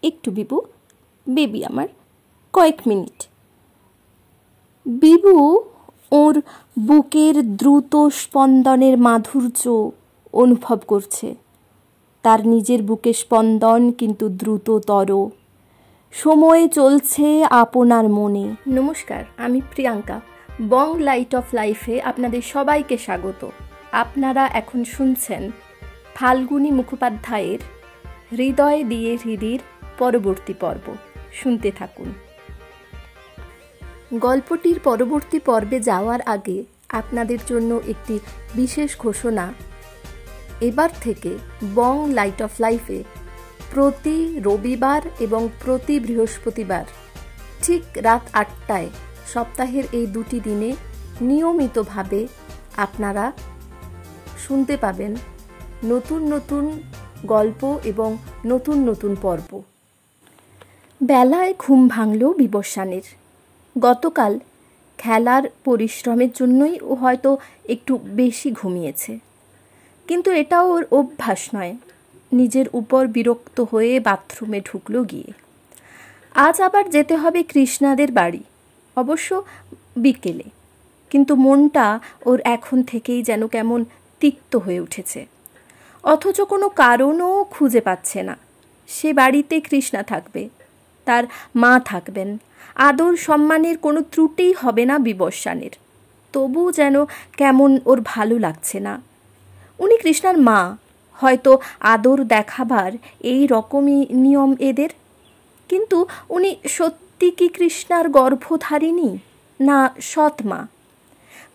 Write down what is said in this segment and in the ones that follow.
একটু বিবু, বেবি আমার, কয়েক মিনিট। বিবু ওর বুকের দ্রুত স্পন্দনের মাধুর্য অনুভব করছে। তার নিজের বুকের স্পন্দন কিন্তু দ্রুততর। সময় চলছে আপনার মনে। নমস্কার, আমি প্রিয়াঙ্কা। বং লাইট অফ লাইফে আপনাদের সবাইকে স্বাগত। আপনারা এখন শুনছেন ফাল্গুনী মুখোপাধ্যায়ের হৃদয় দিয়ে হৃদির পরবর্তী পর্ব। শুনতে থাকুন। গল্পটির পরবর্তী পর্বে যাওয়ার আগে আপনাদের জন্য একটি বিশেষ ঘোষণা। এবার থেকে বং লাইট অফ লাইফে প্রতি রবিবার এবং প্রতি বৃহস্পতিবার ঠিক রাত ৮টায় সপ্তাহের এই দুটি দিনে নিয়মিতভাবে আপনারা শুনতে পাবেন নতুন নতুন গল্প এবং নতুন নতুন পর্ব। বেলায় ঘুম ভাঙল বিবস্বানের। গতকাল খেলার পরিশ্রমের জন্যই ও হয়তো একটু বেশি ঘুমিয়েছে, কিন্তু এটা ওর অভ্যাস নয়। নিজের উপর বিরক্ত হয়ে বাথরুমে ঢুকলো গিয়ে। আজ আবার যেতে হবে কৃষ্ণাদের বাড়ি, অবশ্য বিকেলে, কিন্তু মনটা ওর এখন থেকেই যেন কেমন তিক্ত হয়ে উঠেছে। অথচ কোনো কারণও খুঁজে পাচ্ছে না। সে বাড়িতে কৃষ্ণা থাকবে, তার মা থাকবেন, আদর সম্মানের কোনো ত্রুটিই হবে না বিবস্বানের। তবু যেন কেমন ওর ভালো লাগছে না। উনি কৃষ্ণার মা, হয়তো আদর দেখাবার এই রকমই নিয়ম এদের। কিন্তু উনি সত্যি কি কৃষ্ণার গর্ভধারিণী না সৎ মা?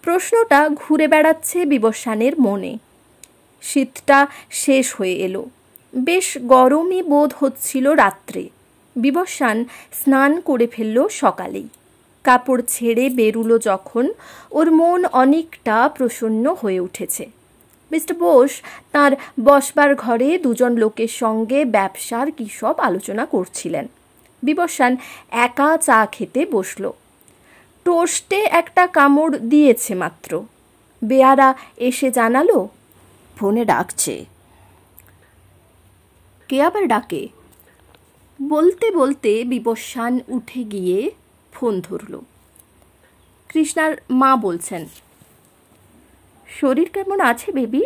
প্রশ্নটা ঘুরে বেড়াচ্ছে বিবস্বানের মনে। শীতটা শেষ হয়ে এলো। বেশ গরমই বোধ হচ্ছিল রাত্রে। বিবস্বান স্নান করে ফেলল সকালেই। কাপড় ছেড়ে বেরুলো যখন, ওর মন অনেকটা প্রসন্ন হয়ে উঠেছে। মিস্টার বোস তাঁর বসবার ঘরে দুজন লোকের সঙ্গে ব্যবসার কী সব আলোচনা করছিলেন। বিবস্বান একা চা খেতে বসল। টোস্টে একটা কামড় দিয়েছে মাত্র। বেয়ারা এসে জানালো, ফোনে ডাকছে। কে আবার ডাকে? বলতে বলতে বিবস্বান উঠে গিয়ে ফোন ধরল। কৃষ্ণার মা বলছেন, শরীর কেমন আছে বেবি?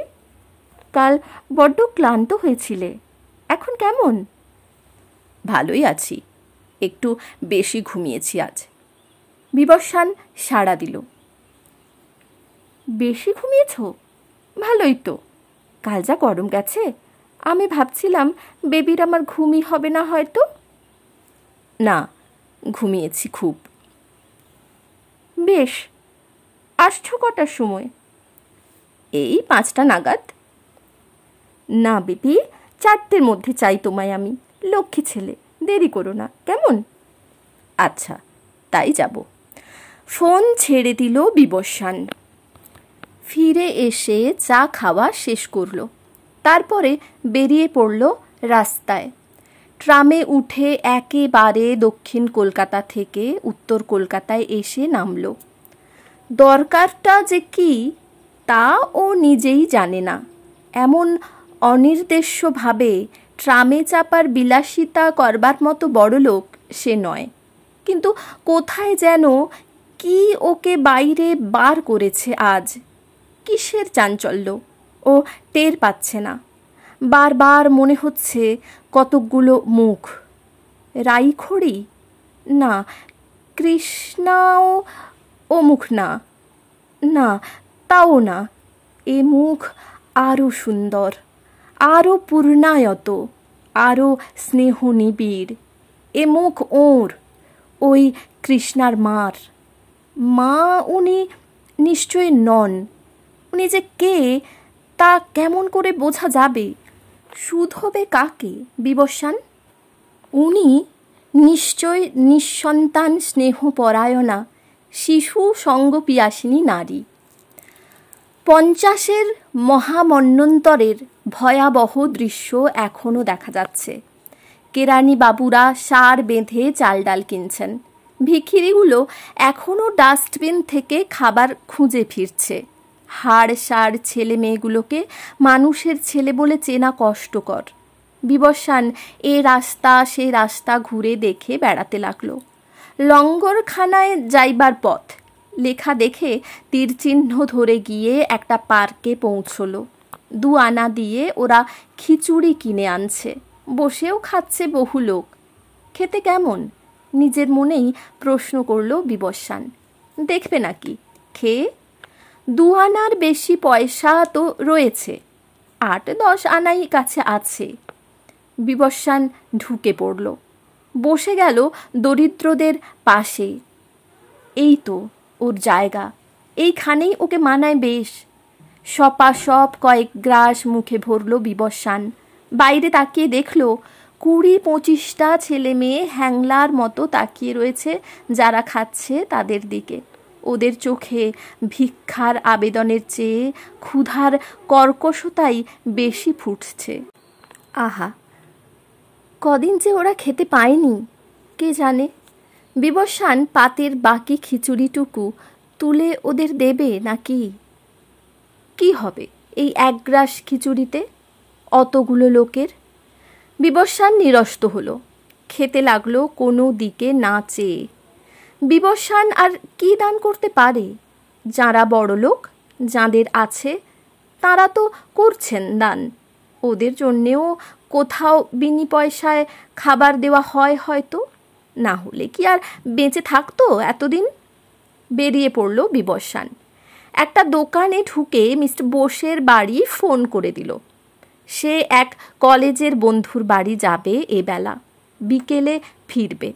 কাল বড্ড ক্লান্ত হয়েছিলে, এখন কেমন? ভালোই আছি, একটু বেশি ঘুমিয়েছি আজ। বিবস্বান সাড়া দিল। বেশি ঘুমিয়েছ? ভালোই তো। কাল যা গরম গেছে, আমি ভাবছিলাম বেবির আমার ঘুমই হবে না হয়তো। না, ঘুমিয়েছি খুব। বেশ, আসছো কটার সময়? এই 5টা নাগাদ। না বেবি, 4টের মধ্যে চাই তোমায় আমি, লক্ষ্মী ছেলে, দেরি করো না কেমন? আচ্ছা, তাই যাব। ফোন ছেড়ে দিল বিবস্বান। ফিরে এসে চা খাওয়া শেষ করল। তারপরে বেরিয়ে পড়ল রাস্তায়। ট্রামে উঠে একেবারে দক্ষিণ কলকাতা থেকে উত্তর কলকাতায় এসে নামল। দরকারটা যে কি তা ও নিজেই জানে না। এমন অনির্দেশ্যভাবে ট্রামে চাপার বিলাসিতা করবার মতো বড়লোক সে নয়, কিন্তু কোথায় যেন কি ওকে বাইরে বার করেছে আজ। কিসের চাঞ্চল্য ও টের পাচ্ছে না। বারবার মনে হচ্ছে কতকগুলো মুখ। রাইখড়ি না, কৃষ্ণাও ও মুখ না, না তাও না। এ মুখ আরও সুন্দর, আরও পূর্ণায়ত, আরও স্নেহ নিবিড়। এ মুখ ওর, ওই কৃষ্ণার মার। মা উনি নিশ্চয় নন। উনি যে কে তা কেমন করে বোঝা যাবে? শুধবে কাকে বিবস্বান? উনি নিশ্চয় নিঃসন্তান স্নেহপরায়ণা শিশু সঙ্গপিয়াসিনী নারী। 50-এর মহামন্বন্তরের ভয়াবহ দৃশ্য এখনও দেখা যাচ্ছে। কেরানি বাবুরা সার বেঁধে চাল ডাল কিনছেন। ভিখিরিগুলো এখনও ডাস্টবিন থেকে খাবার খুঁজে ফিরছে। হাড় সার ছেলে মেয়েগুলোকে মানুষের ছেলে বলে চেনা কষ্টকর। বিবস্বান এ রাস্তা সে রাস্তা ঘুরে দেখে বেড়াতে লাগলো। লঙ্গরখানায় যাইবার পথ লেখা দেখে তীরচিহ্ন ধরে গিয়ে একটা পার্কে পৌঁছলো। 2 আনা দিয়ে ওরা খিচুড়ি কিনে আনছে, বসেও খাচ্ছে বহু লোক। খেতে কেমন নিজের মনেই প্রশ্ন করল বিবস্বান। দেখবে নাকি খেয়ে? 2 আনার বেশি পয়সা তো রয়েছে, 8-10 আনাই কাছে আছে। বিবস্বান ঢুকে পড়ল, বসে গেল দরিদ্রদের পাশে। এই তো ওর জায়গা, এইখানেই ওকে মানায় বেশ। সপাসপ কয়েক গ্রাস মুখে ভরল বিবস্বান। বাইরে তাকিয়ে দেখল 20-25টা ছেলে মেয়ে হ্যাংলার মতো তাকিয়ে রয়েছে যারা খাচ্ছে তাদের দিকে। ওদের চোখে ভিক্ষার আবেদনের চেয়ে ক্ষুধার কর্কশতাই বেশি ফুটছে। আহা, কদিন যে ওরা খেতে পায়নি কে জানে। বিবস্বান পাতের বাকি খিচুড়িটুকু তুলে ওদের দেবে নাকি? কি হবে এই 1 গ্রাস খিচুড়িতে অতগুলো লোকের? বিবস্বান নিরস্ত হলো, খেতে লাগলো কোনো দিকে না চেয়ে। বিবস্বান আর কি দান করতে পারে? যারা বড় লোক, যাদের আছে তারা তো করছেন দান। ওদের জন্যেও কোথাও বিনি পয়সায় খাবার দেওয়া হয় হয়তো, না হলে কি আর বেঁচে থাকতো এতদিন? বেরিয়ে পড়ল বিবস্বান। একটা দোকানে ঢুকে মিস্টার বোসের বাড়ি ফোন করে দিল। সে এক কলেজের বন্ধুর বাড়ি যাবে এবেলা, বিকেলে ফিরবে,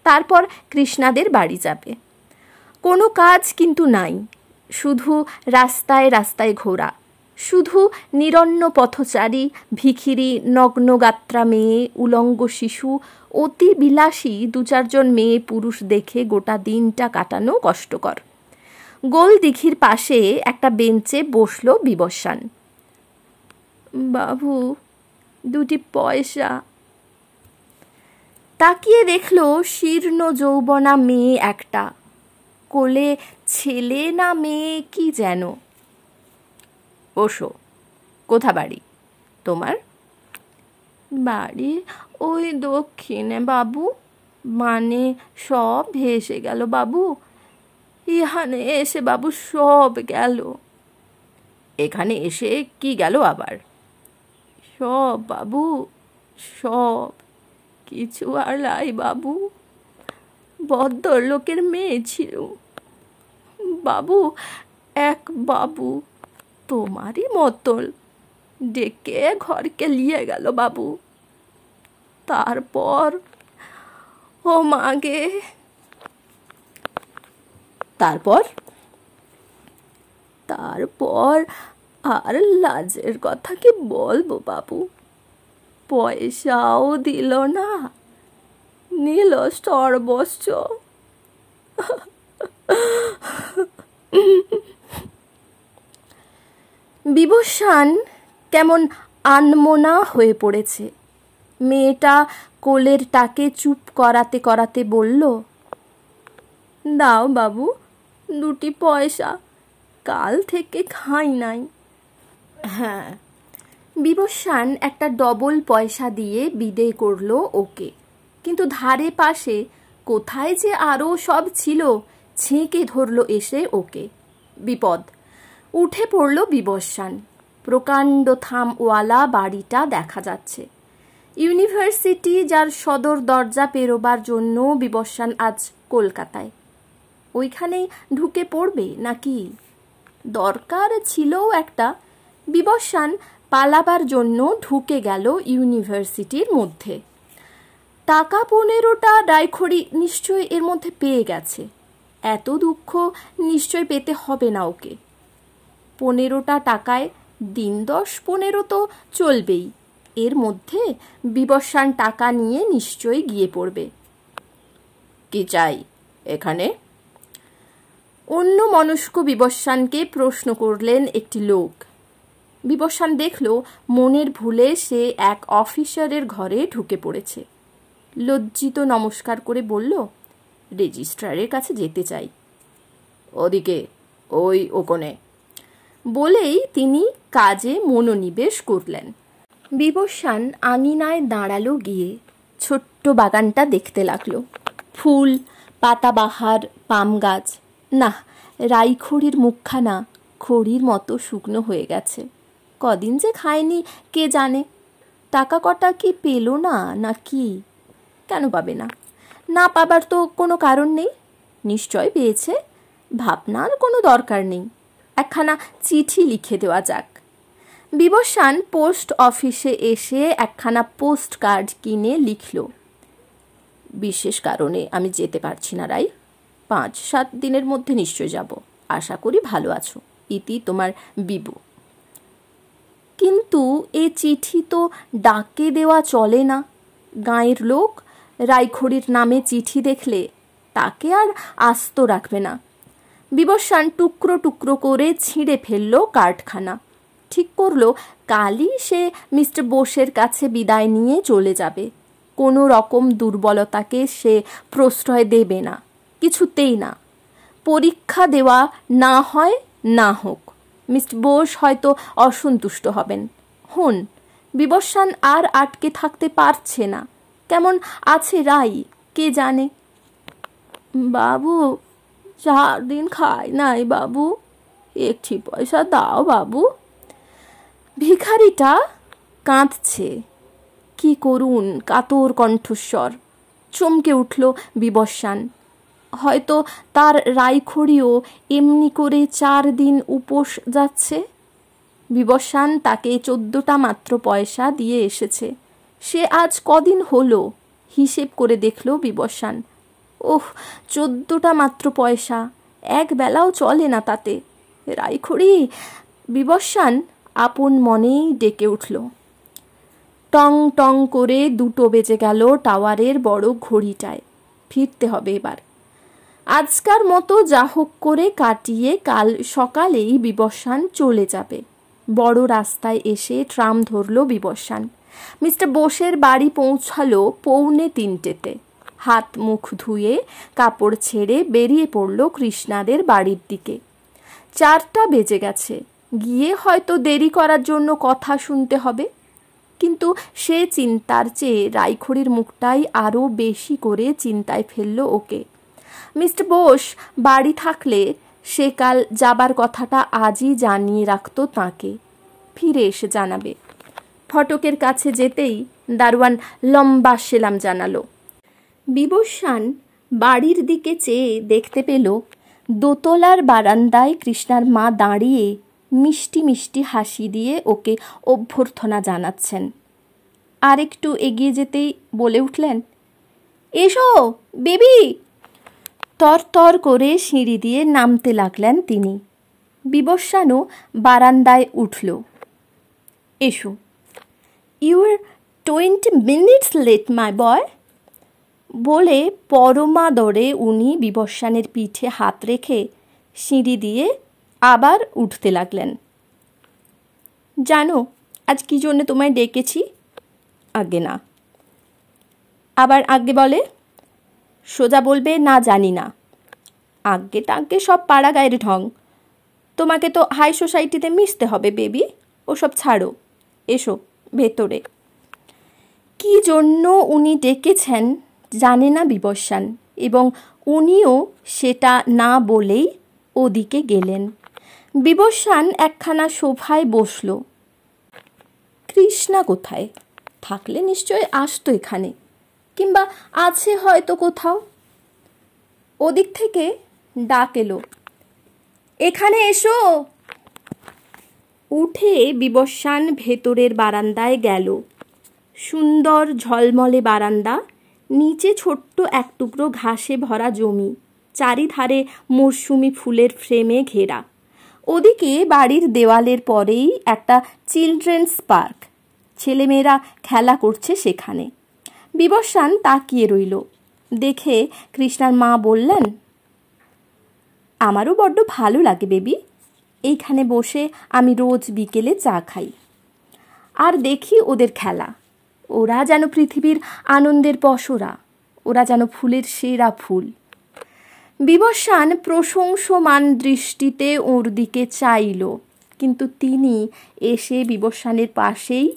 তারপর কৃষ্ণাদের বাড়ি যাবে। কোনো কাজ কিন্তু নাই, শুধু রাস্তায় রাস্তায় ঘোরা, শুধু নিরন্ন পথচারী, ভিখিরি, নগ্নগাত্রা মেয়ে, উলঙ্গ শিশু, অতি বিলাসী 2-4 জন মেয়ে পুরুষ দেখে গোটা দিনটা কাটানো কষ্টকর। গোল দিঘির পাশে একটা বেঞ্চে বসল বিবস্বান। বাবু, 2টি পয়সা। তাকিয়ে দেখল শীর্ণ যৌবনা মেয়ে একটা, কোলে ছেলে না মেয়ে কি যেন। বসো। কোথা বাড়ি তোমার? বাড়ি ওই দক্ষিণে বাবু, মানে সব ভেসে গেল বাবু, ইহানে এসে বাবু সব গেল। এখানে এসে কি গেল আবার? সব বাবু, সব, কিছু আর লাই বাবু। ভদ্র লোকের মেয়ে ছিল বাবু, এক বাবু তোমারই মতল, ডেকে ঘরকে নিয়ে গেল বাবু। তারপর ও মাগে। তারপর তারপর আর লাজের কথা কি বলবো বাবু, পয়সাও দিল না, নিল সর্বস্ব। বিবস্বান কেমন আনমনা হয়ে পড়েছে। মেয়েটা কোলের টাকে চুপ করাতে করাতে বলল, দাও বাবু 2টি পয়সা, কাল থেকে খাই নাই। হ্যাঁ। বিবস্বান একটা ডবল পয়সা দিয়ে বিদেয় করল ওকে, কিন্তু ধারে পাশে কোথায় যে আরও সব ছিল ছেঁকে ধরল এসে ওকে। বিপদ। উঠে পড়ল বিবস্বান। প্রকাণ্ড থামওয়ালা বাড়িটা দেখা যাচ্ছে। ইউনিভার্সিটি, যার সদর দরজা পেরোবার জন্য বিবস্বান আজ কলকাতায়। ওইখানেই ঢুকে পড়বে নাকি? দরকার ছিলও একটা। বিবস্বান পালাবার জন্য ঢুকে গেল ইউনিভার্সিটির মধ্যে। টাকা 15টা ডাইখড়ি নিশ্চয় এর মধ্যে পেয়ে গেছে। এত দুঃখ নিশ্চয় পেতে হবে না ওকে। 15টা টাকায় দিন 10-15 তো চলবেই। এর মধ্যে বিবস্বান টাকা নিয়ে নিশ্চয়ই গিয়ে পড়বে। কি চাই এখানে? অন্য মনস্ক বিবস্বানকে প্রশ্ন করলেন একটি লোক। বিবস্বান দেখল মনের ভুলে সে এক অফিসারের ঘরে ঢুকে পড়েছে। লজ্জিত নমস্কার করে বলল, রেজিস্ট্রারের কাছে যেতে চাই। ওদিকে, ওই ওকোণে, বলেই তিনি কাজে মনোনিবেশ করলেন। বিবস্বান আঙিনায় দাঁড়ালো গিয়ে, ছোট্ট বাগানটা দেখতে লাগলো। ফুল, পাতাবাহার, পাম গাছ। না, রাইখড়ির মুখখানা খড়ির মতো শুকনো হয়ে গেছে। কদিন যে খায়নি কে জানে। টাকা কটা কি পেল না কি? কেন পাবে না? না পাবার তো কোনো কারণ নেই। নিশ্চয় পেয়েছে। ভাবনার কোনো দরকার নেই। একখানা চিঠি লিখে দেওয়া যাক। বিবস্বান পোস্ট অফিসে এসে একখানা পোস্ট কার্ড কিনে লিখল, বিশেষ কারণে আমি যেতে পারছি না রাই। 5-7 দিনের মধ্যে নিশ্চয় যাব। আশা করি ভালো আছো। ইতি তোমার বিবু। কিন্তু এ চিঠি তো ডাকে দেওয়া চলে না। গাঁয়ের লোক রাইখড়ির নামে চিঠি দেখলে তাকে আর আস্ত রাখবে না। বিবস্বান টুকরো টুকরো করে ছিঁড়ে ফেলল কার্ডখানা। ঠিক করল কালই সে মিস্টার বোসের কাছে বিদায় নিয়ে চলে যাবে। কোনো রকম দুর্বলতাকে সে প্রশ্রয় দেবে না, কিছুতেই না। পরীক্ষা দেওয়া না হয় না হোক, মিস্টার বোস হয়তো অসন্তুষ্ট হবেন। হন, বিবস্বান আর আটকে থাকতে পারছে না। কেমন আছে রাই কে জানে। বাবু, 4 দিন খাই নাই বাবু, একটি পয়সা দাও বাবু। ভিখারিটা কাঁদছে। কি করুন কাতর কণ্ঠস্বর। চমকে উঠল বিবস্বান। হয়তো তার রাইখড়িও এমনি করে 4 দিন উপোস যাচ্ছে। বিবস্বান তাকে 14টা মাত্র পয়সা দিয়ে এসেছে। সে আজ কদিন হলো হিসেব করে দেখল বিবস্বান। ওহ, 14টা মাত্র পয়সা, এক বেলাও চলে না তাতে। রাইখড়ি! বিবস্বান আপন মনেই ডেকে উঠল। টং টং করে 2টো বেজে গেল টাওয়ারের বড় ঘড়িটায়। ফিরতে হবে এবার। আজকার মতো যা হোক করে কাটিয়ে কাল সকালেই বিবস্বান চলে যাবে। বড় রাস্তায় এসে ট্রাম ধরল বিবস্বান। মিস্টার বোসের বাড়ি পৌঁছালো 2:45-তে। হাত মুখ ধুয়ে কাপড় ছেড়ে বেরিয়ে পড়ল কৃষ্ণাদের বাড়ির দিকে। 4টা বেজে গেছে। গিয়ে হয়তো দেরি করার জন্য কথা শুনতে হবে। কিন্তু সে চিন্তার চেয়ে রাইখড়ির মুখটাই আরও বেশি করে চিন্তায় ফেলল ওকে। মিস্টার বোস বাড়ি থাকলে সে কাল যাবার কথাটা আজই জানিয়ে রাখত তাঁকে। ফিরে এসে জানাবে। ফটকের কাছে যেতেই দারোয়ান লম্বা সেলাম জানালো। বিবস্বান বাড়ির দিকে চেয়ে দেখতে পেল দোতলার বারান্দায় কৃষ্ণার মা দাঁড়িয়ে মিষ্টি মিষ্টি হাসি দিয়ে ওকে অভ্যর্থনা জানাচ্ছেন। আর একটু এগিয়ে যেতেই বলে উঠলেন, এসো বেবি। তর করে সিঁড়ি দিয়ে নামতে লাগলেন তিনি। বিবস্বানও বারান্দায় উঠল। এসো। ইউর 20 minutes লেট মাই বয়। বলে পরমাদরে উনি বিবস্বানের পিঠে হাত রেখে সিঁড়ি দিয়ে আবার উঠতে লাগলেন। জানো আজ কি জন্যে তোমায় ডেকেছি? আগে না। আবার আগে বলে? সোজা বলবে না জানি না। আগে টাগে সব পাড়া গায়ের ঢং। তোমাকে তো হাই সোসাইটিতে মিশতে হবে বেবি। ওসব ছাড়ো, এসো ভেতরে। কি জন্য উনি ডেকেছেন জানে না বিবস্বান, এবং উনিও সেটা না বলেই ওদিকে গেলেন। বিবস্বান একখানা সোফায় বসল। কৃষ্ণা কোথায়? থাকলে নিশ্চয় আসতো এখানে, কিংবা আছে হয়তো কোথাও। ওদিক থেকে ডাক এলো, এখানে এসো। উঠে বিবস্বান ভেতরের বারান্দায় গেল। সুন্দর ঝলমলে বারান্দা, নিচে ছোট্ট এক টুকরো ঘাসে ভরা জমি, চারিধারে মরশুমি ফুলের ফ্রেমে ঘেরা। ওদিকে বাড়ির দেওয়ালের পরেই একটা চিলড্রেন্স পার্ক। ছেলেমেয়েরা খেলা করছে সেখানে। বিবস্বান তাকিয়ে রইল। দেখে কৃষ্ণার মা বললেন, আমারও বড্ড ভালো লাগে বেবি। এইখানে বসে আমি রোজ বিকেলে চা খাই আর দেখি ওদের খেলা। ওরা যেন পৃথিবীর আনন্দের পসরা, ওরা যেন ফুলের সেরা ফুল। বিবস্বান প্রশংসমান দৃষ্টিতে ওর দিকে চাইল। কিন্তু তিনি এসে বিবস্বানের পাশেই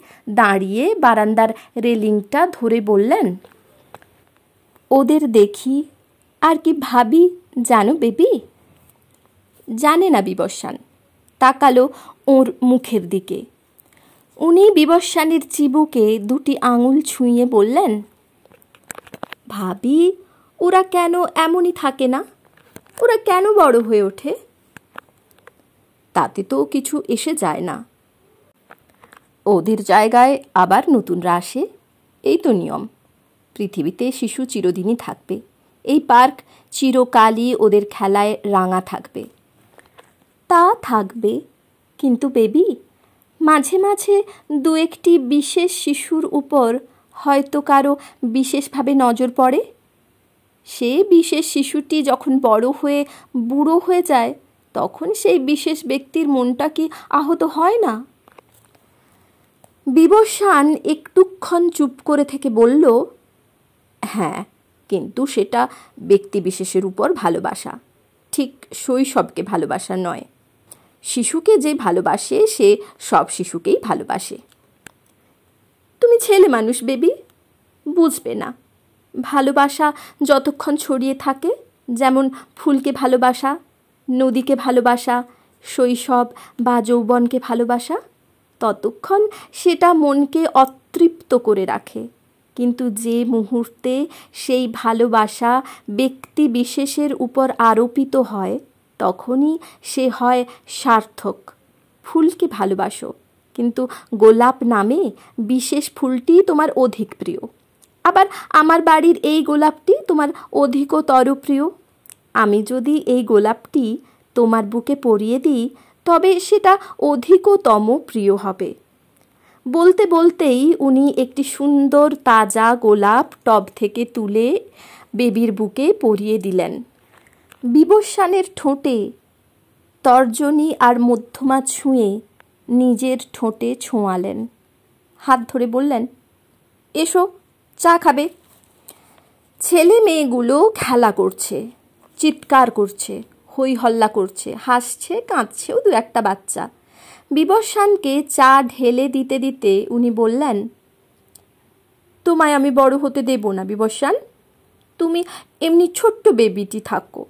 দাঁড়িয়ে বারান্দার রেলিংটা ধরে বললেন, ওদের দেখি আর কি ভাবি জানো বেবি? জানে না বিবস্বান, তাকালো ওর মুখের দিকে। উনি বিবস্বানের চিবুকে দুটি আঙুল ছুঁয়ে বললেন, ভাবি ওরা কেন এমনই থাকে না? ওরা কেন বড় হয়ে ওঠে? তাতে তো কিছু এসে যায় না, ওদের জায়গায় আবার নতুনরা আসে, এই তো নিয়ম। পৃথিবীতে শিশু চিরদিনই থাকবে, এই পার্ক চিরকালই ওদের খেলায় রাঙা থাকবে। তা থাকবে, কিন্তু বেবি মাঝে মাঝে দু একটি বিশেষ শিশুর উপর হয়তো কারো বিশেষভাবে নজর পড়ে। সে বিশেষ শিশুটি যখন বড় হয়ে বুড়ো হয়ে যায়, তখন সেই বিশেষ ব্যক্তির মনটা কি আহত হয় না? বিবস্বান একটুক্ষণ চুপ করে থেকে বলল, হ্যাঁ, কিন্তু সেটা ব্যক্তিবিশেষের উপর ভালোবাসা, ঠিক শৈশবকে ভালোবাসা নয়। শিশুকে যে ভালোবাসে সে সব শিশুকেই ভালোবাসে। তুমি ছেলে মানুষ বেবি, বুঝবে না। ভালোবাসা যতক্ষণ ছড়িয়ে থাকে, যেমন ফুলকে ভালোবাসা, নদীকে ভালোবাসা, শৈশব বা যৌবনকে ভালোবাসা, ততক্ষণ সেটা মনকে অতৃপ্ত করে রাখে। কিন্তু যে মুহূর্তে সেই ভালোবাসা ব্যক্তি বিশেষের উপর আরোপিত হয়, তখনই সে হয় সার্থক। ফুলকে ভালোবাসো, কিন্তু গোলাপ নামে বিশেষ ফুলটি তোমার অধিক প্রিয়। আবার আমার বাড়ির এই গোলাপটি তোমার অধিকতর প্রিয়। আমি যদি এই গোলাপটি তোমার বুকে পরিয়ে দিই, তবে সেটা অধিকতম প্রিয় হবে। বলতে বলতেই উনি একটি সুন্দর তাজা গোলাপ টব থেকে তুলে বেবির বুকে পরিয়ে দিলেন। বিবস্বানের ঠোঁটে তর্জনী আর মধ্যমা ছুঁয়ে নিজের ঠোঁটে ছোঁয়ালেন। হাত ধরে বললেন, এসো চা খাবে। ছেলে মেয়েগুলো খেলা করছে, চিৎকার করছে, হই হল্লা করছে, হাসছে, কাঁদছেও দু একটা বাচ্চা। বিবস্বানকে চা ঢেলে দিতে দিতে উনি বললেন, তোমায় আমি বড় হতে দেব না বিবস্বান, তুমি এমনি ছোট্ট বেবিটি থাকো।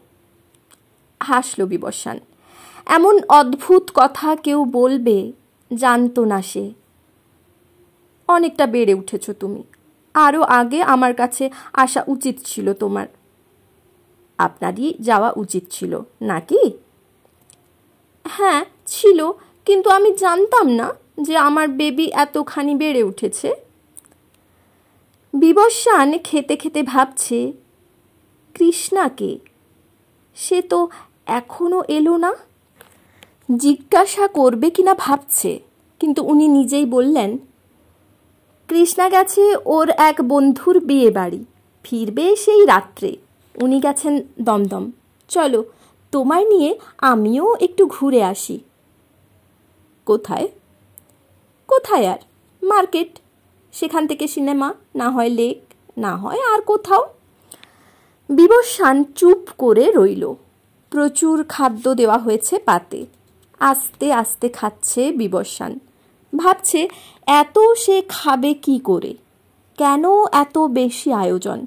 হাসল বিবস্বান। এমন অদ্ভুত কথা কেউ বলবে জানতো না সে। অনেকটা বেড়ে উঠেছ তুমি, আরও আগে আমার কাছে আসা উচিত ছিল তোমার। আপনারই যাওয়া উচিত ছিল নাকি? হ্যাঁ ছিল, কিন্তু আমি জানতাম না যে আমার বেবি এতখানি বেড়ে উঠেছে। বিবস্বান খেতে খেতে ভাবছে, কৃষ্ণাকে, সে তো এখনো এলো না। জিজ্ঞাসা করবে কিনা ভাবছে, কিন্তু উনি নিজেই বললেন, কৃষ্ণা গেছে ওর এক বন্ধুর বিয়ে বাড়ি, ফিরবে সেই রাত্রে। উনি গেছেন দমদম। চলো তোমায় নিয়ে আমিও একটু ঘুরে আসি। কোথায়? কোথায় আর, মার্কেট, সেখান থেকে সিনেমা, না হয় লেক, না হয় আর কোথাও। বিবস্বান চুপ করে রইল। প্রচুর খাদ্য দেওয়া হয়েছে পাতে। আস্তে আস্তে খাচ্ছে বিবস্বান। ভাবছে এত সে খাবে কি করে, কেন এত বেশি আয়োজন।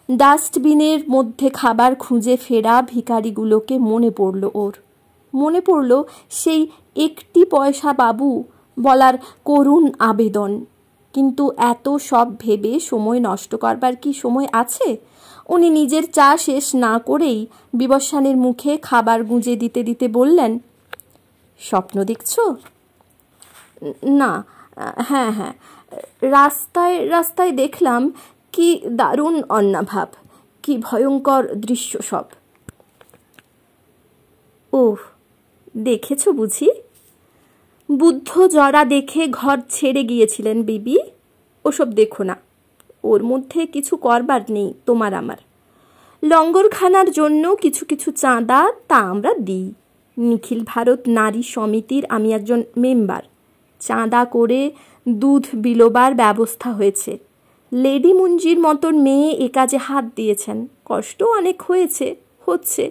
ডাস্টবিনের মধ্যে খাবার খুঁজে ফেরা ভিখারিগুলোকে মনে পড়ল ওর। মনে পড়ল সেই একটি পয়সা বাবু বলার করুণ আবেদন। কিন্তু এত সব ভেবে সময় নষ্ট করবার কি সময় আছে? উনি নিজের চা শেষ না করেই বিবস্বানের মুখে খাবার গুঁজে দিতে দিতে বললেন, স্বপ্ন দেখছ? না, হ্যাঁ হ্যাঁ, রাস্তায় রাস্তায় দেখলাম, কি দারুণ অন্নাভাব, কি ভয়ঙ্কর দৃশ্য সব। ওহ, দেখেছ বুঝি? বুদ্ধ জরা দেখে ঘর ছেড়ে গিয়েছিলেন বিবি। ওসব দেখো না, ওর মধ্যে কিছু করবার নেই তোমার আমার। লঙ্গরখানার জন্য কিছু কিছু চাঁদা তা আমরা দিই। নিখিল ভারত নারী সমিতির আমি একজন মেম্বার। চাঁদা করে দুধ বিলোবার ব্যবস্থা হয়েছে। লেডি মুঞ্জির মতন মেয়ে এ কাজে হাত দিয়েছেন। কষ্ট অনেক হচ্ছে,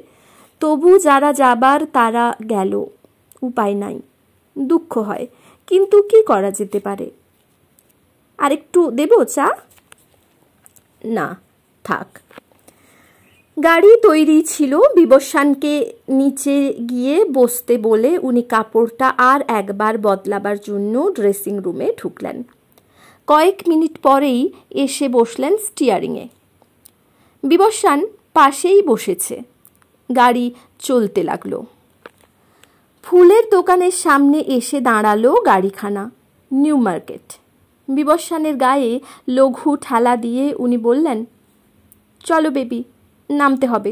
তবু যারা যাবার তারা গেল, উপায় নাই। দুঃখ হয়, কিন্তু কি করা যেতে পারে। আরেকটু দেব চা? না, থাক। গাড়ি তৈরি ছিল। বিবস্বানকে নিচে গিয়ে বসতে বলে উনি কাপড়টা আর একবার বদলাবার জন্য ড্রেসিং রুমে ঢুকলেন। কয়েক মিনিট পরেই এসে বসলেন স্টিয়ারিংয়ে। বিবস্বান পাশেই বসেছে। গাড়ি চলতে লাগলো। ফুলের দোকানের সামনে এসে দাঁড়ালো গাড়িখানা, নিউ মার্কেট। বিবস্বানের গায়ে লঘু ঠেলা দিয়ে উনি বললেন, চলো বেবি, নামতে হবে।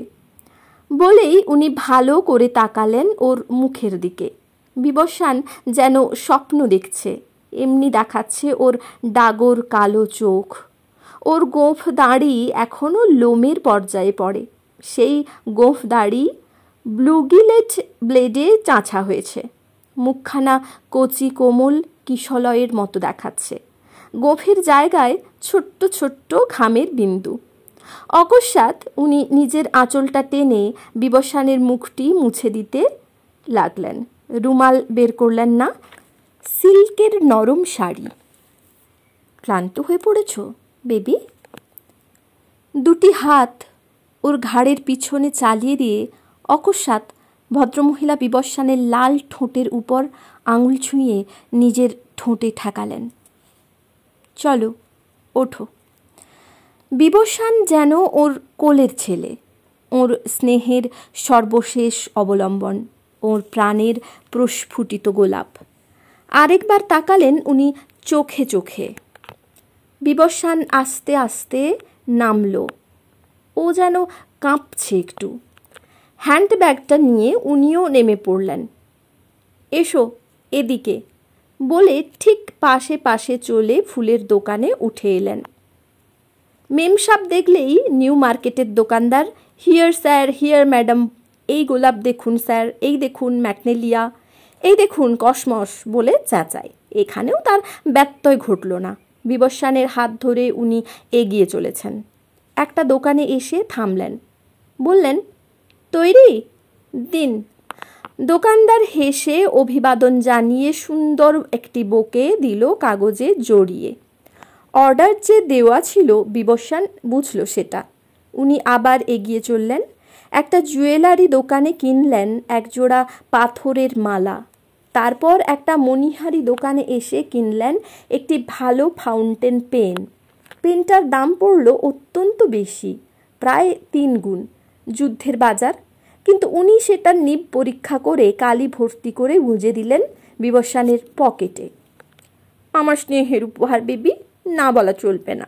বলেই উনি ভালো করে তাকালেন ওর মুখের দিকে। বিবস্বান যেন স্বপ্ন দেখছে, এমনি দেখাচ্ছে ওর ডাগর কালো চোখ। ওর গোঁফ দাড়ি এখনও লোমের পর্যায়ে পড়ে। সেই গোঁফ দাড়ি ব্লুগিলেট ব্লেডে চাঁচা হয়েছে। মুখখানা কচি কোমল কিশলয়ের মতো দেখাচ্ছে। গোঁফের জায়গায় ছোট্ট ছোট্ট ঘামের বিন্দু। অকস্মাৎ উনি নিজের আঁচলটা টেনে বিবস্বানের মুখটি মুছে দিতে লাগলেন। রুমাল বের করলেন না। সিল্কের নরম শাড়ি। ক্লান্ত হয়ে পড়েছ বেবি? দুটি হাত ওর ঘাড়ের পিছনে চালিয়ে দিয়ে অকস্মাৎ ভদ্রমহিলা বিবস্বানের লাল ঠোঁটের উপর আঙুল ছুঁয়ে নিজের ঠোঁটে ঠেকালেন। চলো, ওঠো। বিবস্বান যেন ওর কোলের ছেলে, ওর স্নেহের সর্বশেষ অবলম্বন, ওর প্রাণের প্রস্ফুটিত গোলাপ। আরেকবার তাকালেন উনি চোখে চোখে। বিবস্বান আস্তে আস্তে নামল। ও যেন কাঁপছে একটু। হ্যান্ডব্যাগটা নিয়ে উনিও নেমে পড়লেন। এসো এদিকে বলে ঠিক পাশে পাশে চলে ফুলের দোকানে উঠে এলেন। মেমসাব দেখলেই নিউ মার্কেটের দোকানদার, হিয়ার স্যার, হিয়ার ম্যাডাম, এই গোলাপ দেখুন স্যার, এই দেখুন ম্যাগনোলিয়া, এই দেখুন কসমস বলে চেঁচায়। এখানেও তার ব্যত্যয় ঘটল না। বিবস্বানের হাত ধরে উনি এগিয়ে চলেছেন। একটা দোকানে এসে থামলেন। বললেন, তৈরি? দিন। দোকানদার হেসে অভিবাদন জানিয়ে সুন্দর একটি বোকে দিল কাগজে জড়িয়ে। অর্ডার যে দেওয়া ছিল বিবস্বান বুঝল সেটা। উনি আবার এগিয়ে চললেন। একটা জুয়েলারি দোকানে কিনলেন একজোড়া পাথরের মালা। তারপর একটা মণিহারি দোকানে এসে কিনলেন একটি ভালো ফাউন্টেন পেন। পেনটার দাম পড়ল অত্যন্ত বেশি, প্রায় 3 গুণ। যুদ্ধের বাজার। কিন্তু উনি সেটার নিব পরীক্ষা করে কালি ভর্তি করে গুঁজে দিলেন বিবস্বানের পকেটে। আমার স্নেহের উপহার বেবি, না বলা চলবে না।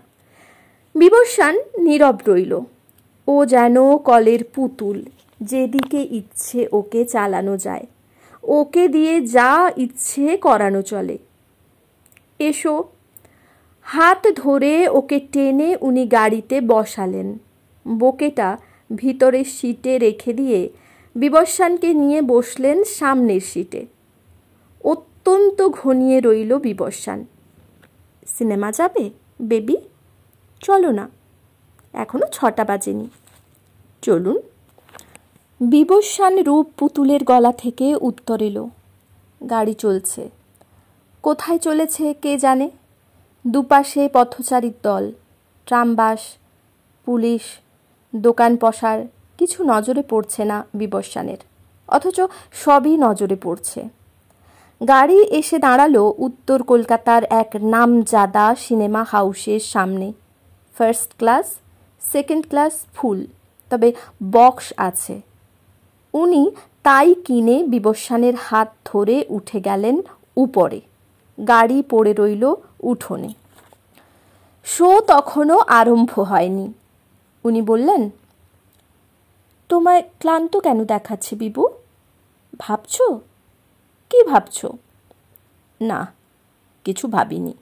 বিবস্বান নীরব রইল। ও যেন কলের পুতুল, যেদিকে ইচ্ছে ওকে চালানো যায়, ওকে দিয়ে যা ইচ্ছে করানো চলে। এসো। হাত ধরে ওকে টেনে উনি গাড়িতে বসালেন। বোকেটা ভিতরের সিটে রেখে দিয়ে বিবস্বানকে নিয়ে বসলেন সামনের সিটে। অত্যন্ত ঘনিয়ে রইল বিবস্বান। সিনেমা যাবে বেবি? চলো না, এখনো 6টা বাজেনি। চলুন। বিবস্বান রূপ পুতুলের গলা থেকে উত্তর এলো। গাড়ি চলছে। কোথায় চলেছে কে জানে। দুপাশে পথচারীর দল, ট্রামবাস, পুলিশ, দোকান পসার, কিছু নজরে পড়ছে না বিবস্বানের, অথচ সবই নজরে পড়ছে। গাড়ি এসে দাঁড়ালো উত্তর কলকাতার এক নামজাদা সিনেমা হাউসের সামনে। ফার্স্ট ক্লাস, সেকেন্ড ক্লাস ফুল, তবে বক্স আছে। উনি তাই কিনে বিবস্বানের হাত ধরে উঠে গেলেন উপরে। গাড়ি পড়ে রইল উঠোনে। শো তখনও আরম্ভ হয়নি। উনি বললেন, তোমায় ক্লান্ত কেন দেখাচ্ছে বিবু? ভাবছো? কি ভাবছো? না, কিছু ভাবিনি।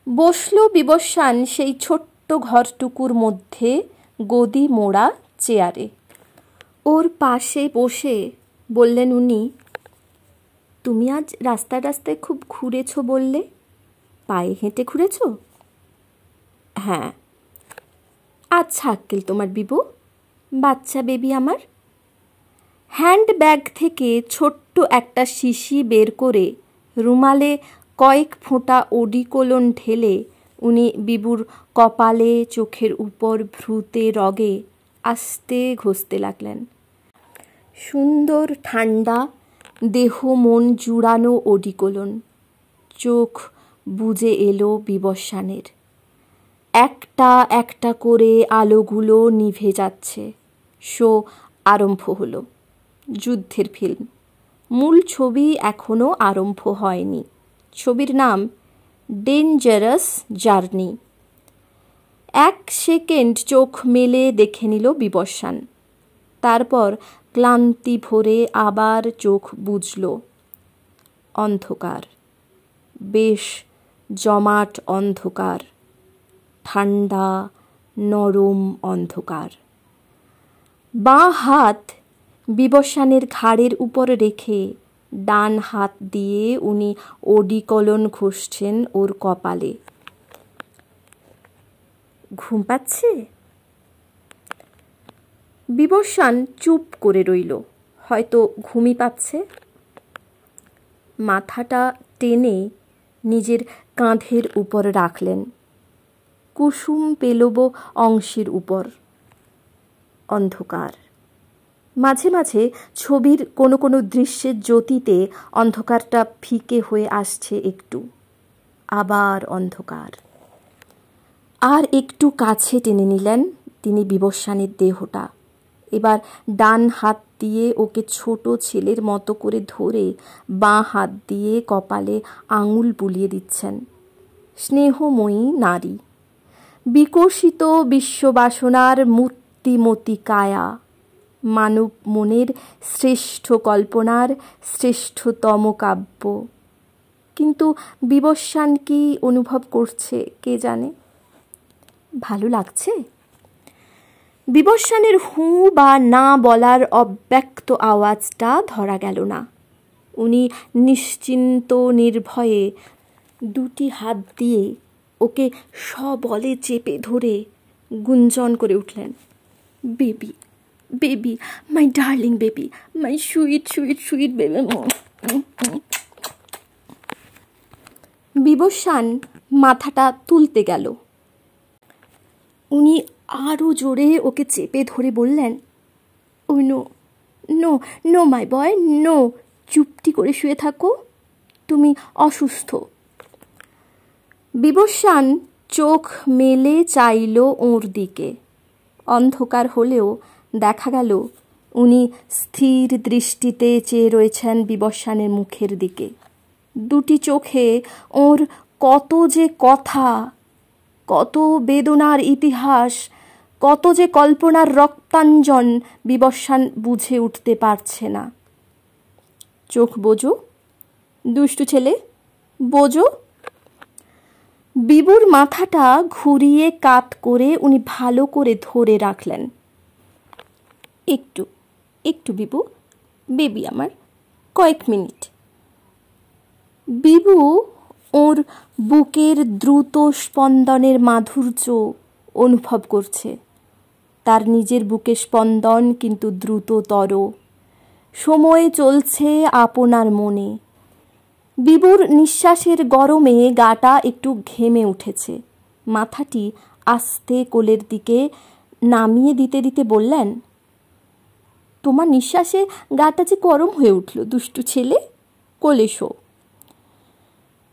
বসল বিবস্বান সেই ছোট্ট ঘরটুকুর মধ্যে গদি মোড়া চেয়ারে। ওর পাশে বসে বললেন উনি, তুমি আজ রাস্তায় রাস্তায় খুব ঘুরেছ বললে, পায়ে হেঁটে ঘুরেছ? হ্যাঁ। আচ্ছা আক্কেল তোমার বিবু, বাচ্চা বেবি আমার। হ্যান্ড ব্যাগ থেকে ছোট্ট ছোট্ট একটা শিশি বের করে রুমালে কয়েক ফোঁটা অডিকোলন ঢেলে উনি বিবুর কপালে, চোখের উপর, ভ্রুতে, রগে আস্তে ঘষতে লাগলেন। সুন্দর ঠান্ডা দেহ মন জুড়ানো অডিকোলন। চোখ বুজে এলো বিবস্বানের। একটা একটা করে আলোগুলো নিভে যাচ্ছে। শো আরম্ভ হলো। যুদ্ধের ফিল্ম। মূল ছবি এখনও আরম্ভ হয়নি। ছবির নাম ডেঞ্জারাস জার্নি। 1 সেকেন্ড চোখ মেলে দেখে নিল বিবস্বান। তারপর ক্লান্তি ভরে আবার চোখ বুজল। অন্ধকার, বেশ জমাট অন্ধকার, ঠান্ডা নরম অন্ধকার। বাঁ হাত বিবস্বানের ঘাড়ের উপর রেখে ডান হাত দিয়ে উনি অডিকোলন ঘষছেন ওর কপালে। ঘুম পাচ্ছে? বিবস্বান চুপ করে রইল। হয়তো ঘুমই পাচ্ছে। মাথাটা টেনে নিজের কাঁধের উপর রাখলেন, কুসুম পেলব অংশের উপর। অন্ধকার। মাঝে মাঝে ছবির কোনো কোনো দৃশ্যের জ্যোতিতে অন্ধকারটা ফিকে হয়ে আসছে একটু। আবার অন্ধকার। আর একটু কাছে টেনে নিলেন তিনি বিবস্বানের দেহটা। এবার ডান হাত দিয়ে ওকে ছোট ছেলের মতো করে ধরে বাঁ হাত দিয়ে কপালে আঙুল বুলিয়ে দিচ্ছেন। স্নেহময়ী নারী, বিকশিত বিশ্ববাসনার মূর্তিমতী কায়া, মানব মনের শ্রেষ্ঠ কল্পনার শ্রেষ্ঠতম কাব্য। কিন্তু বিবস্বান কি অনুভব করছে কে জানে? ভালো লাগছে? বিবস্বানের হু বা না বলার অব্যক্ত আওয়াজটা ধরা গেল না। উনি নিশ্চিন্ত নির্ভয়ে দুটি হাত দিয়ে ওকে সবলে চেপে ধরে গুঞ্জন করে উঠলেন, baby, baby, my darling baby, my sweet sweet sweet baby. Bibaswan মাথাটা তুলতে গেল। উনি আরও জোরে ওকে চেপে ধরে বললেন, ও নো নো নো মাই বয়, নো, চুপটি করে শুয়ে থাকো, তুমি অসুস্থ। বিবস্বান চোখ মেলে চাইল ওর দিকে। অন্ধকার হলেও দেখা গেল উনি স্থির দৃষ্টিতে চেয়ে রয়েছেন বিবস্বানের মুখের দিকে। দুটি চোখে ওর কত যে কথা, কত বেদনার ইতিহাস, কত যে কল্পনার রক্তাঞ্জন বিবস্বান বুঝে উঠতে পারছে না। চোখ বোঝো, দুষ্টু ছেলে, বোঝো। বিবুর মাথাটা ঘুরিয়ে কাত করে উনি ভালো করে ধরে রাখলেন। একটু একটু বিবু, বেবি আমার, কয়েক মিনিট। বিবু ওর বুকের দ্রুত স্পন্দনের মাধুর্য অনুভব করছে। তার নিজের বুকের স্পন্দন কিন্তু দ্রুততর। সময় চলছে আপনার মনে। বিবুর নিঃশ্বাসের গরমে গাটা একটু ঘেমে উঠেছে। মাথাটি আস্তে কোলের দিকে নামিয়ে দিতে দিতে বললেন, তোমার নিঃশ্বাসে গাটা যে গরম হয়ে উঠল দুষ্টু ছেলে, কোলে শো।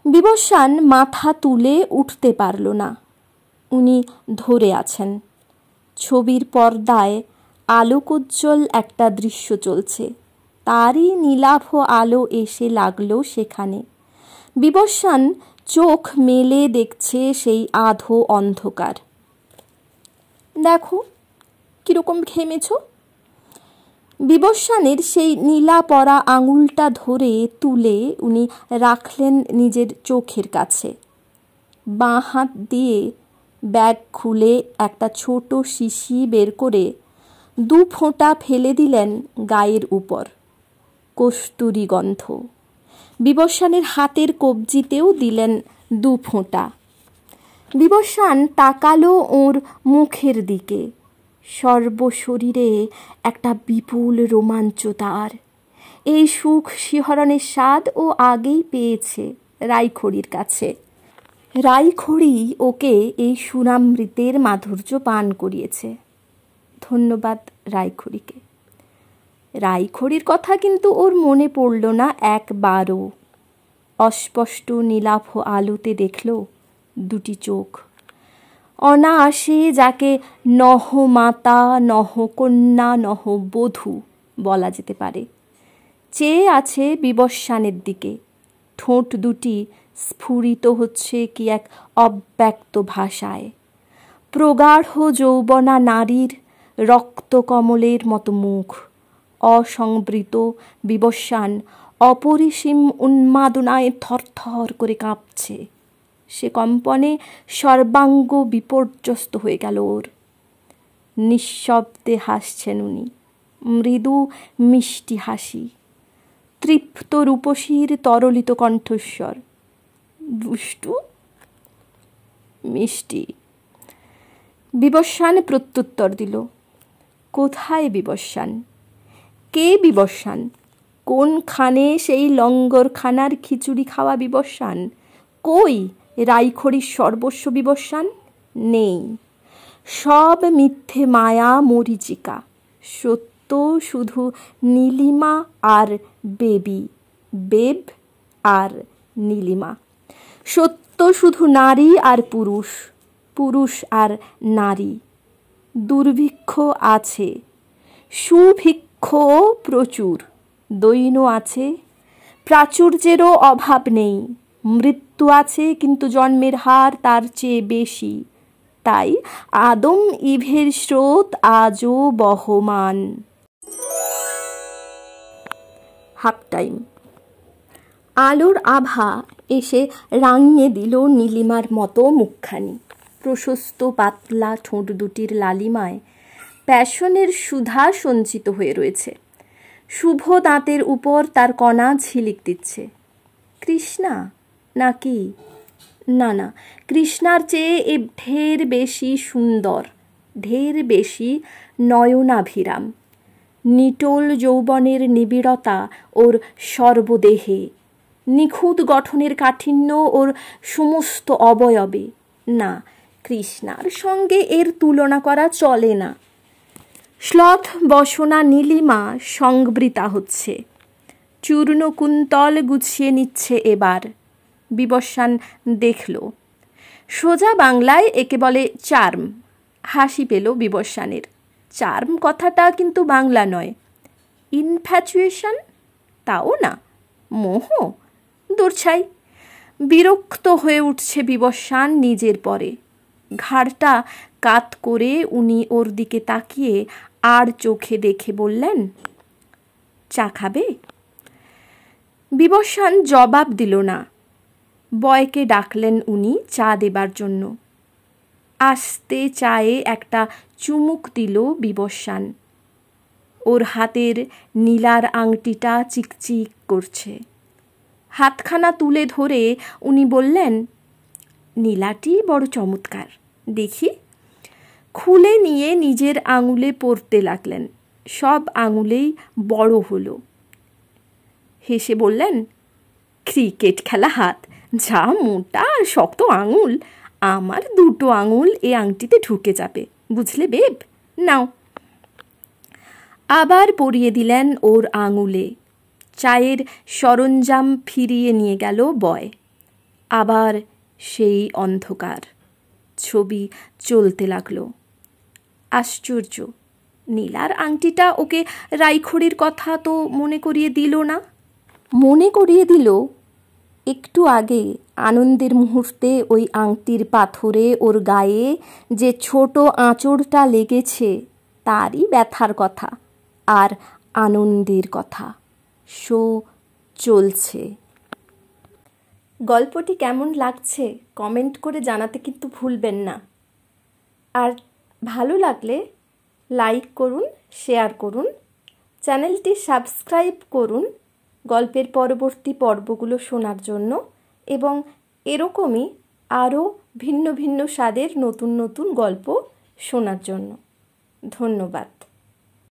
বিবস্বান মাথা তুলে উঠতে পারল না। উনি ধরে আছেন। ছবির পর্দায় আলোকোজ্জ্বল একটা দৃশ্য চলছে। তারই নীলাভ আলো এসে লাগলো সেখানে। বিবস্বান চোখ মেলে দেখছে সেই আধো অন্ধকার। দেখো কিরকম ঘেমেছ। বিবস্বানের সেই নীলা পরা আঙুলটা ধরে তুলে উনি রাখলেন নিজের চোখের কাছে। বাঁ হাত দিয়ে ব্যাগ খুলে একটা ছোট শিশি বের করে 2 ফোঁটা ফেলে দিলেন গায়ের উপর। কস্তুরী গন্ধ। বিবস্বানের হাতের কবজিতেও দিলেন 2 ফোঁটা। বিবস্বান তাকালো ওর মুখের দিকে। সর্বশরীরে একটা বিপুল রোমাঞ্চ তার। এই সুখ শিহরণের স্বাদ ও আগেই পেয়েছে রাইখড়ির কাছে। রাইখড়ি ওকে এই সুরামৃতের মাধুর্য পান করিয়েছে। ধন্যবাদ রাইখড়িকে। রাইখড়ির কথা কিন্তু ওর মনে পড়ল না একবারও। অস্পষ্ট নীলাভ আলোতে দেখল দুটি চোখ। অনায়াসে যাকে নহ মাতা নহ কন্যা নহ বধূ বলা যেতে পারে, চেয়ে আছে বিবস্বানের দিকে। ঠোঁট দুটি স্ফুরিত হচ্ছে কি এক অব্যক্ত ভাষায়। প্রগাঢ় যৌবনা নারীর রক্তকমলের মতো মুখ। অসংবৃত বিবস্বান অপরিসীম উন্মাদনায় থরথর করে কাঁপছে। সে কম্পনে সর্বাঙ্গ বিপর্যস্ত হয়ে গেল ওর। নিঃশব্দে হাসছেন উনি, মৃদু মিষ্টি হাসি, তৃপ্ত রূপসীর তরলিত কণ্ঠস্বর। দুষ্টু মিষ্টি। বিবস্বান প্রত্যুত্তর দিল। কোথায় বিবস্বান? কে বিবস্বান? কোনখানে সেই লঙ্গরখানার খিচুড়ি খাওয়া বিবস্বান? কই রাইখড়ির সর্বস্ব বিবস্বান? নেই। সব মিথ্যে মায়া মরীচিকা। সত্য শুধু নীলিমা আর বেবি, বেব আর নীলিমা। সত্য শুধু নারী আর পুরুষ, পুরুষ আর নারী। দুর্ভিক্ষ আছে, সুভিক্ষ প্রচুর। দৈন্য আছে, প্রাচুর্যেরও অভাব নেই। মৃত্যু আছে, কিন্তু জন্মের হার তার চেয়ে বেশি। তাই আদম ইভের স্রোত আজও বহমান। Half time. আলোর আভা এসে রাঙিয়ে দিল নীলিমার মতো মুখখানি। প্রশস্ত পাতলা ঠোঁট দুটির লালিমায় প্যাশনের সুধা সঞ্চিত হয়ে রয়েছে। শুভ দাঁতের উপর তার কণা ঝিলিক দিচ্ছে। কৃষ্ণা নাকি? না না, কৃষ্ণার চেয়ে এ ঢের বেশি সুন্দর, ঢের বেশি নয়নাভিরাম। নিটোল যৌবনের নিবিড়তা ওর সর্বদেহে, নিখুঁত গঠনের কাঠিন্য ওর সমস্ত অবয়বে। না, কৃষ্ণার সঙ্গে এর তুলনা করা চলে না। শ্লথ বসনা নীলিমা সংবৃতা হচ্ছে। চূর্ণ কুন্তল গুছিয়ে নিচ্ছে এবার। বিবস্বান দেখল। সোজা বাংলায় একে বলে চার্ম। হাসি পেল বিবস্বানের। চার্ম কথাটা কিন্তু বাংলা নয়। ইনফ্যাচুয়েশন? তাও না। মোহ? দূরছাই। বিরক্ত হয়ে উঠছে বিবস্বান নিজের পরে। ঘাড়টা কাত করে উনি ওর দিকে তাকিয়ে আর চোখে দেখে বললেন, চা খাবে? বিবস্বান জবাব দিল না। বয়কে ডাকলেন উনি চা দেবার জন্য। আস্তে চায়ে একটা চুমুক দিল বিবস্বান। ওর হাতের নীলার আংটিটা চিকচিক করছে। হাতখানা তুলে ধরে উনি বললেন, নীলাটি বড় চমৎকার, দেখি। খুলে নিয়ে নিজের আঙুলে পরতে লাগলেন। সব আঙুলেই বড় হলো। হেসে বললেন, ক্রিকেট খেলা হাত, যা মোটা আর শক্ত আঙুল। আমার দুটো আঙুল এ আংটিতে ঢুকে যাবে, বুঝলে বেব? নাও। আবার পরিয়ে দিলেন ওর আঙুলে। চায়ের সরঞ্জাম ফিরিয়ে নিয়ে গেল বয়। আবার সেই অন্ধকার। ছবি চলতে লাগলো। আশ্চর্য, নীলার আংটিটা ওকে রাইখড়ির কথা তো মনে করিয়ে দিল না। মনে করিয়ে দিল একটু আগে আনন্দের মুহূর্তে ওই আংটির পাথরে ওর গায়ে যে ছোট আঁচড়টা লেগেছে তারই ব্যথার কথা আর আনন্দের কথা। শো চলছে। গল্পটি কেমন লাগছে কমেন্ট করে জানাতে কিন্তু ভুলবেন না। আর ভালো লাগলে লাইক করুন, শেয়ার করুন, চ্যানেলটি সাবস্ক্রাইব করুন গল্পের পরবর্তী পর্বগুলো শোনার জন্য এবং এরকমই আরও ভিন্ন ভিন্ন স্বাদের নতুন নতুন গল্প শোনার জন্য। ধন্যবাদ।